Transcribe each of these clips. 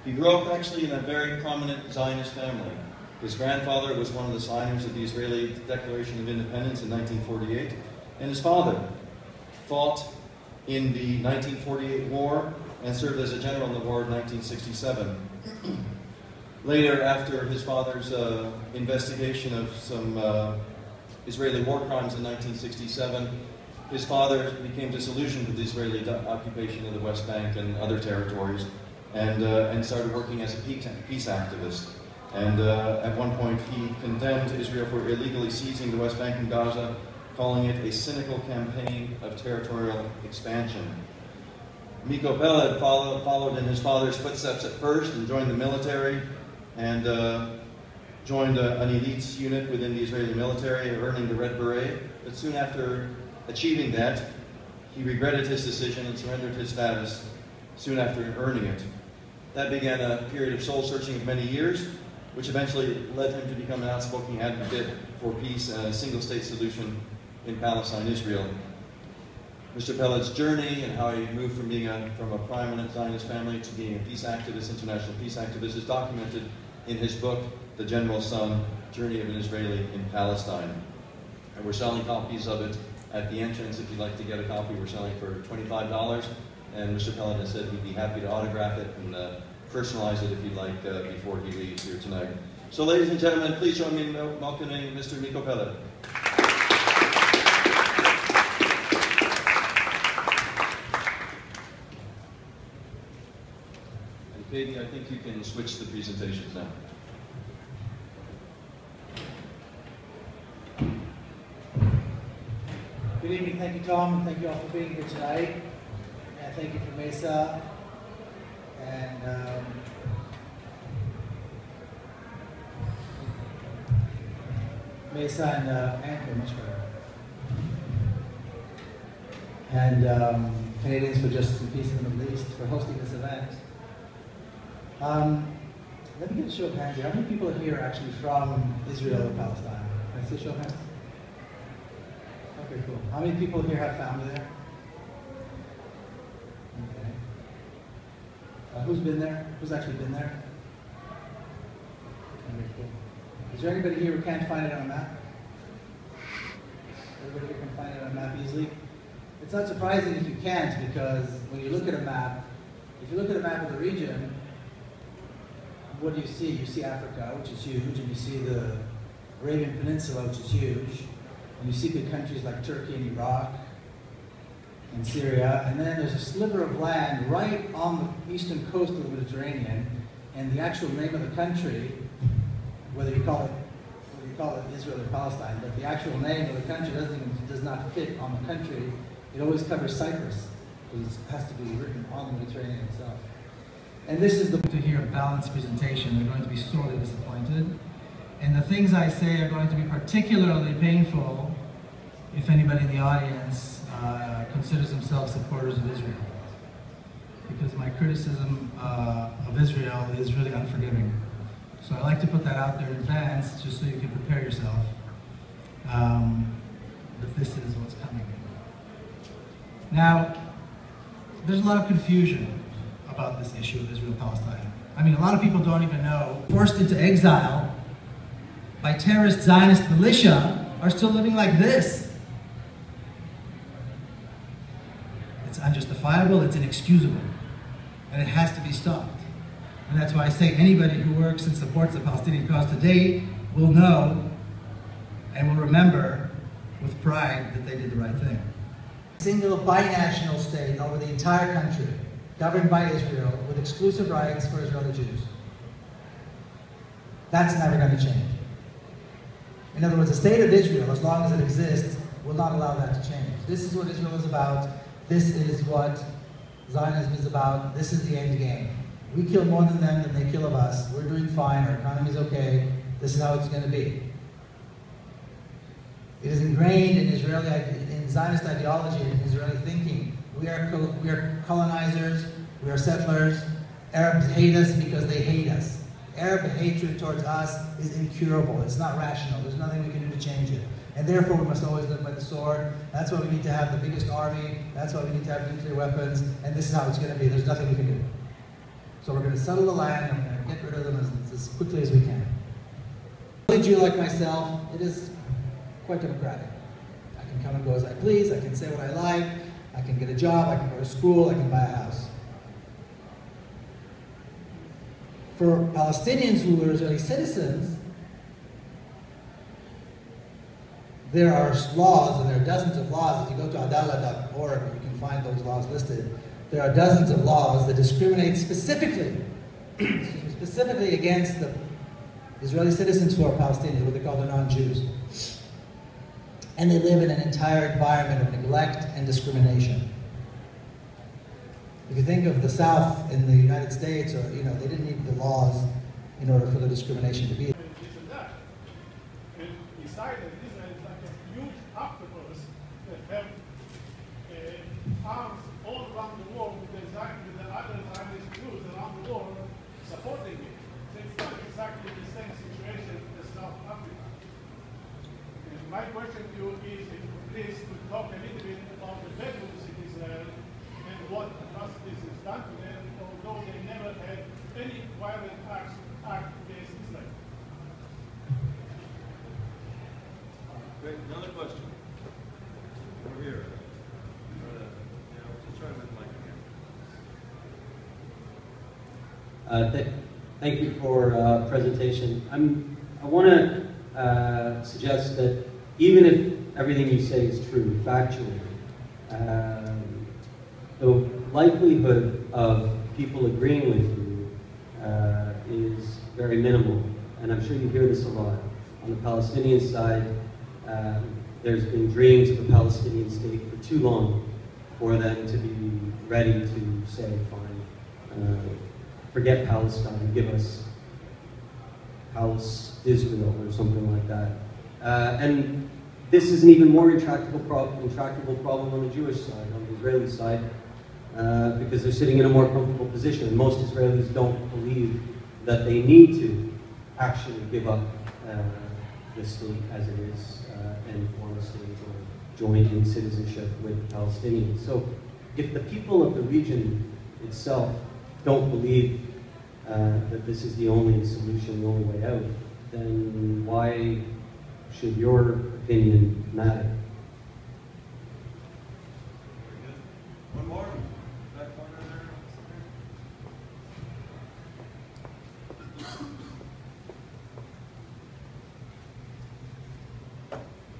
He grew up actually in a very prominent Zionist family. His grandfather was one of the signers of the Israeli Declaration of Independence in 1948, and his father fought in the 1948 war and served as a general in the war of 1967. Later, after his father's investigation of some Israeli war crimes in 1967, his father became disillusioned with the Israeli occupation of the West Bank and other territories, and started working as a peace activist. And at one point, he condemned Israel for illegally seizing the West Bank and Gaza, calling it a cynical campaign of territorial expansion. Miko Peled followed in his father's footsteps at first and joined the military, and joined an elite unit within the Israeli military, earning the Red Beret. But soon after achieving that, he regretted his decision and surrendered his status soon after earning it. That began a period of soul-searching of many years, which eventually led him to become an outspoken advocate for peace and a single-state solution in Palestine-Israel. Mr. Peled's journey and how he moved from being from a prominent Zionist family to being a peace activist, international peace activist, is documented in his book, The General's Son, Journey of an Israeli in Palestine. And we're selling copies of it at the entrance. If you'd like to get a copy, we're selling for $25. And Mr. Peled has said he'd be happy to autograph it and personalize it if you'd like before he leaves here tonight. So ladies and gentlemen, please join me in welcoming Mr. Miko Peled. And Katie, I think you can switch the presentations now. Good evening, thank you Tom, and thank you all for being here tonight. And thank you for MESA, and MESA and Anchor, much better. And Canadians for Justice and Peace in the Middle East for hosting this event. Let me get a show of hands here. How many people here are actually from Israel or Palestine? Can I see a show of hands? Okay, cool. How many people here have family there? Okay. Who's been there? Who's actually been there? Okay, cool. Is there anybody here who can't find it on a map? Everybody here can find it on a map easily? It's not surprising if you can't, because when you look at a map, if you look at a map of the region, what do you see? You see Africa, which is huge, and you see the Arabian Peninsula, which is huge. And you see big countries like Turkey and Iraq and Syria, and then there's a sliver of land right on the eastern coast of the Mediterranean, and the actual name of the country, whether you call it Israel or Palestine, but the actual name of the country does not fit on the country. It always covers Cyprus, because it has to be written on the Mediterranean itself. And this is to hear a balanced presentation. They're going to be sorely disappointed. And the things I say are going to be particularly painful if anybody in the audience considers themselves supporters of Israel. Because my criticism of Israel is really unforgiving. So I like to put that out there in advance, just so you can prepare yourself. But this is what's coming. Now, there's a lot of confusion about this issue of Israel-Palestine. I mean, a lot of people don't even know, forced into exile by terrorist Zionist militia, are still living like this. It's unjustifiable, it's inexcusable, and it has to be stopped. And that's why I say anybody who works and supports the Palestinian cause today will know and will remember with pride that they did the right thing. A single binational state over the entire country, governed by Israel, with exclusive rights for Israeli Jews. That's never going to change. In other words, the state of Israel, as long as it exists, will not allow that to change. This is what Israel is about. This is what Zionism is about. This is the end game. We kill more than them than they kill of us. We're doing fine. Our economy is okay. This is how it's going to be. It is ingrained in Zionist ideology and Israeli thinking. We are colonizers. We are settlers. Arabs hate us because they hate us. Arab hatred towards us is incurable. It's not rational. There's nothing we can do to change it. And therefore, we must always live by the sword. That's why we need to have the biggest army. That's why we need to have nuclear weapons. And this is how it's going to be. There's nothing we can do. So we're going to settle the land and we're going to get rid of them as quickly as we can. A Jew like myself, it is quite democratic. I can come and go as I please, I can say what I like, I can get a job, I can go to school, I can buy a house. For Palestinians who were Israeli citizens, there are laws, and there are dozens of laws. If you go to adalah.org, you can find those laws listed. There are dozens of laws that discriminate specifically, specifically against the Israeli citizens who are Palestinians, what they call the non-Jews. And they live in an entire environment of neglect and discrimination. If you think of the South in the United States, or they didn't need the laws in order for the discrimination to be. And beside that, Israel is like a huge octopus that have arms all around the world with the other Zionist Jews around the world supporting it. So it's not exactly the same situation as South Africa. And my question to you is, if you please could talk a little bit about the Bedouins in Israel and what atrocities is done to them, although they never had any violent act against Israel. Great. Another question. Over here. Just try with the mic again. Thank you for presentation. I want to suggest that even if everything you say is true, factually, the likelihood of people agreeing with you is very minimal. And I'm sure you hear this a lot. On the Palestinian side, there's been dreams of a Palestinian state for too long for them to be ready to say, fine, forget Palestine, give us Israel or something like that. And this is an even more intractable problem on the Jewish side, on the Israeli side, because they're sitting in a more comfortable position. And most Israelis don't believe that they need to actually give up the state as it is and form a state or join in citizenship with Palestinians. So if the people of the region itself don't believe that this is the only solution, the only way out, then why should your opinion matter? Very good. One more. Back corner there.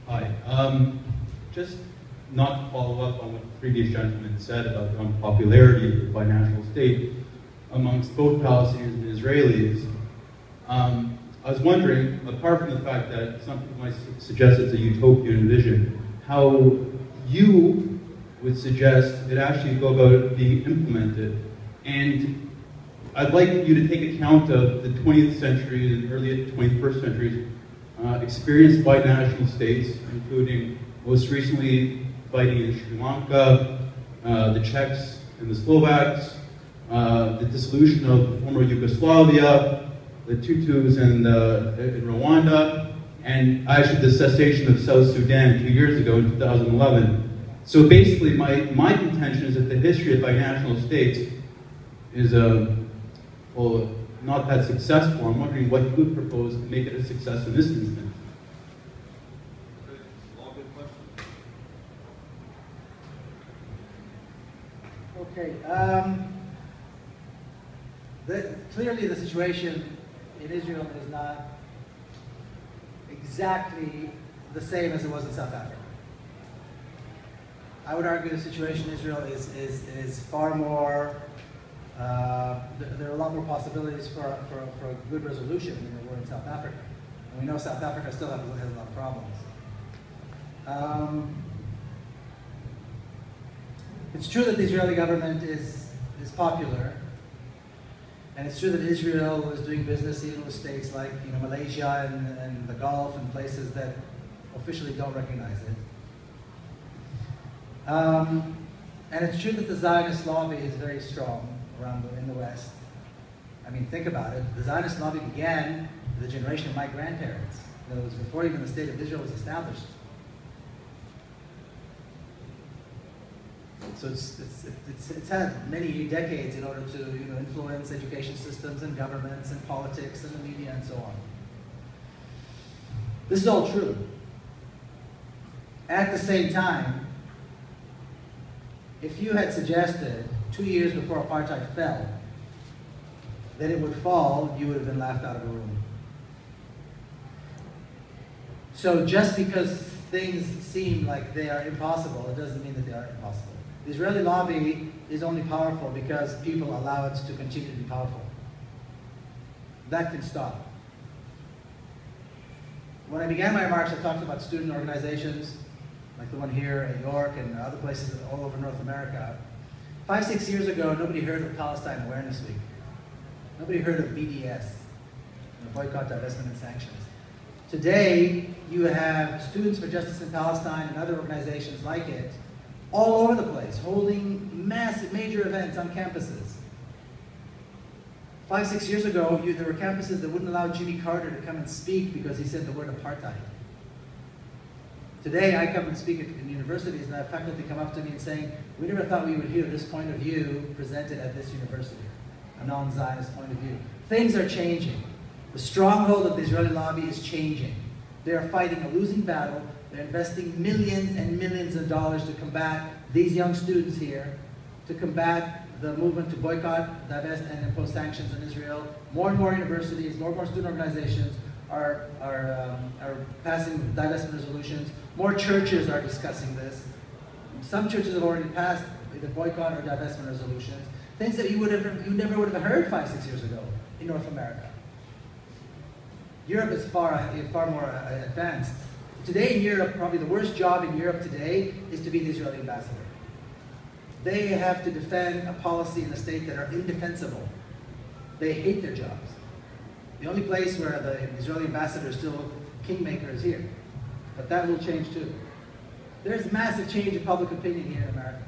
Hi. Just not to follow up on what the previous gentleman said about the unpopularity of the binational state amongst both Palestinians and Israelis. I was wondering, apart from the fact that some people might suggest it's a utopian vision, how you would suggest it actually go about being implemented. And I'd like you to take account of the 20th century and early 21st century's experienced binational states, including most recently fighting in Sri Lanka, the Czechs and the Slovaks, the dissolution of the former Yugoslavia, the Tutus in Rwanda, and actually the cessation of South Sudan 2 years ago in 2011. So basically my contention is that the history of binational states is well, not that successful. I'm wondering what you would propose to make it a success in this instance. Okay. Clearly the situation in Israel is not exactly the same as it was in South Africa. I would argue the situation in Israel is far more, there are a lot more possibilities for a good resolution than there were in South Africa. And we know South Africa still has a lot of problems. It's true that the Israeli government is popular, and it's true that Israel is doing business even with states like Malaysia and the Gulf and places that officially don't recognize it. And it's true that the Zionist lobby is very strong in the West. I mean, think about it. The Zionist lobby began with the generation of my grandparents. In other words, before even the state of Israel was established. So it's had many decades in order to influence education systems and governments and politics and the media and so on. This is all true. At the same time, if you had suggested 2 years before apartheid fell that it would fall, you would have been laughed out of a room. So just because things seem like they are impossible, it doesn't mean that they are impossible. The Israeli lobby is only powerful because people allow it to continue to be powerful. That can stop. When I began my remarks, I talked about student organizations, like the one here at York and other places all over North America. 5, 6 years ago, nobody heard of Palestine Awareness Week. Nobody heard of BDS, Boycott, Divestment, and Sanctions. Today, you have Students for Justice in Palestine and other organizations like it all over the place, holding massive, major events on campuses. 5, 6 years ago, there were campuses that wouldn't allow Jimmy Carter to come and speak because he said the word apartheid. Today, I come and speak in universities, and I have faculty come up to me and saying, we never thought we would hear this point of view presented at this university, a non-Zionist point of view. Things are changing. The stronghold of the Israeli lobby is changing. They are fighting a losing battle. They're investing millions and millions of dollars to combat these young students here, to combat the movement to boycott, divest, and impose sanctions on Israel. More and more universities, more and more student organizations are passing divestment resolutions. More churches are discussing this. Some churches have already passed the boycott or divestment resolutions. Things that you never would have heard 5, 6 years ago in North America. Europe is far more advanced. Today in Europe, probably the worst job in Europe today is to be the Israeli ambassador. They have to defend a policy in the state that are indefensible. They hate their jobs. The only place where the Israeli ambassador is still kingmaker is here. But that will change too. There's massive change in public opinion here in America.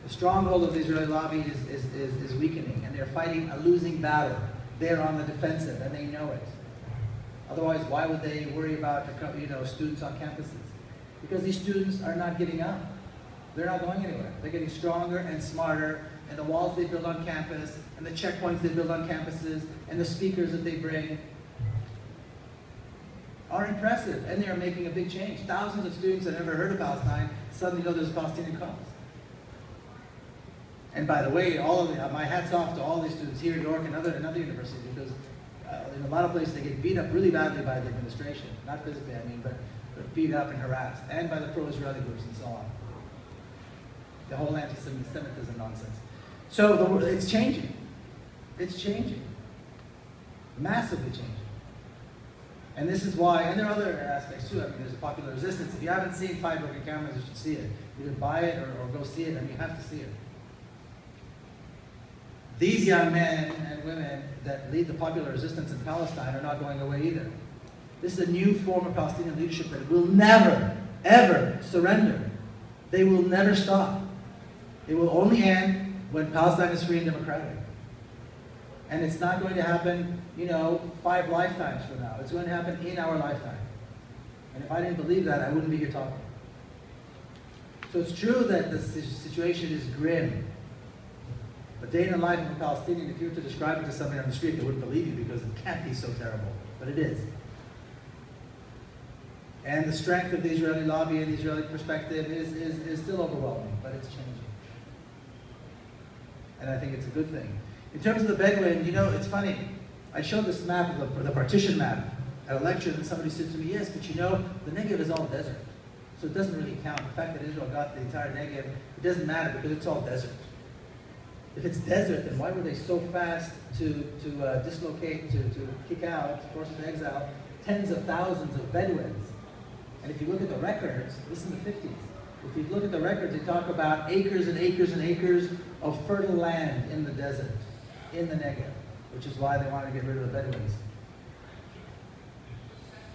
The stronghold of the Israeli lobby is weakening, and they're fighting a losing battle. They're on the defensive, and they know it. Otherwise, why would they worry about students on campuses? Because these students are not giving up. They're not going anywhere. They're getting stronger and smarter, and the walls they build on campus, and the checkpoints they build on campuses, and the speakers that they bring are impressive, and they are making a big change. Thousands of students that never heard of Palestine suddenly know there's a Palestinian cause. And by the way, my hat's off to all these students here at York and other universities, because in a lot of places they get beat up really badly by the administration. Not physically, I mean, but beat up and harassed, and by the pro-Israeli groups and so on. The whole anti-Semitism nonsense. So it's changing. It's changing. Massively changing. And this is why, and there are other aspects too. I mean, there's a popular resistance. If you haven't seen 5 Broken Cameras, you should see it. Either buy it or go see it. I mean, you have to see it. These young men and women that lead the popular resistance in Palestine are not going away either. This is a new form of Palestinian leadership that will never, ever surrender. They will never stop. It will only end when Palestine is free and democratic. And it's not going to happen, 5 lifetimes from now. It's going to happen in our lifetime. And if I didn't believe that, I wouldn't be here talking. So it's true that the situation is grim. A day in the life of a Palestinian, if you were to describe it to somebody on the street, they wouldn't believe you because it can't be so terrible. But it is. And the strength of the Israeli lobby and the Israeli perspective is still overwhelming, but it's changing. And I think it's a good thing. In terms of the Bedouin, it's funny. I showed this map, the partition map, at a lecture, and somebody said to me, yes, but the Negev is all desert. So it doesn't really count. The fact that Israel got the entire Negev, it doesn't matter because it's all desert. If it's desert, then why were they so fast to dislocate, to kick out, force into exile, tens of thousands of Bedouins? And if you look at the records, this is in the 50s. If you look at the records, they talk about acres and acres and acres of fertile land in the desert, in the Negev, which is why they wanted to get rid of the Bedouins.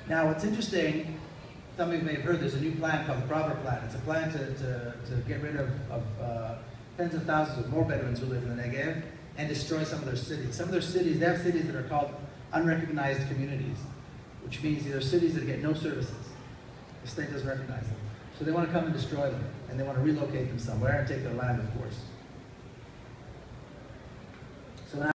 Now, what's interesting, some of you may have heard, there's a new plan called the Proverb Plan. It's a plan to get rid of tens of thousands of more Bedouins who live in the Negev and destroy some of their cities. Some of their cities, they have cities that are called unrecognized communities, which means they're cities that get no services. The state doesn't recognize them. So they want to come and destroy them. and they want to relocate them somewhere and take their land, of course.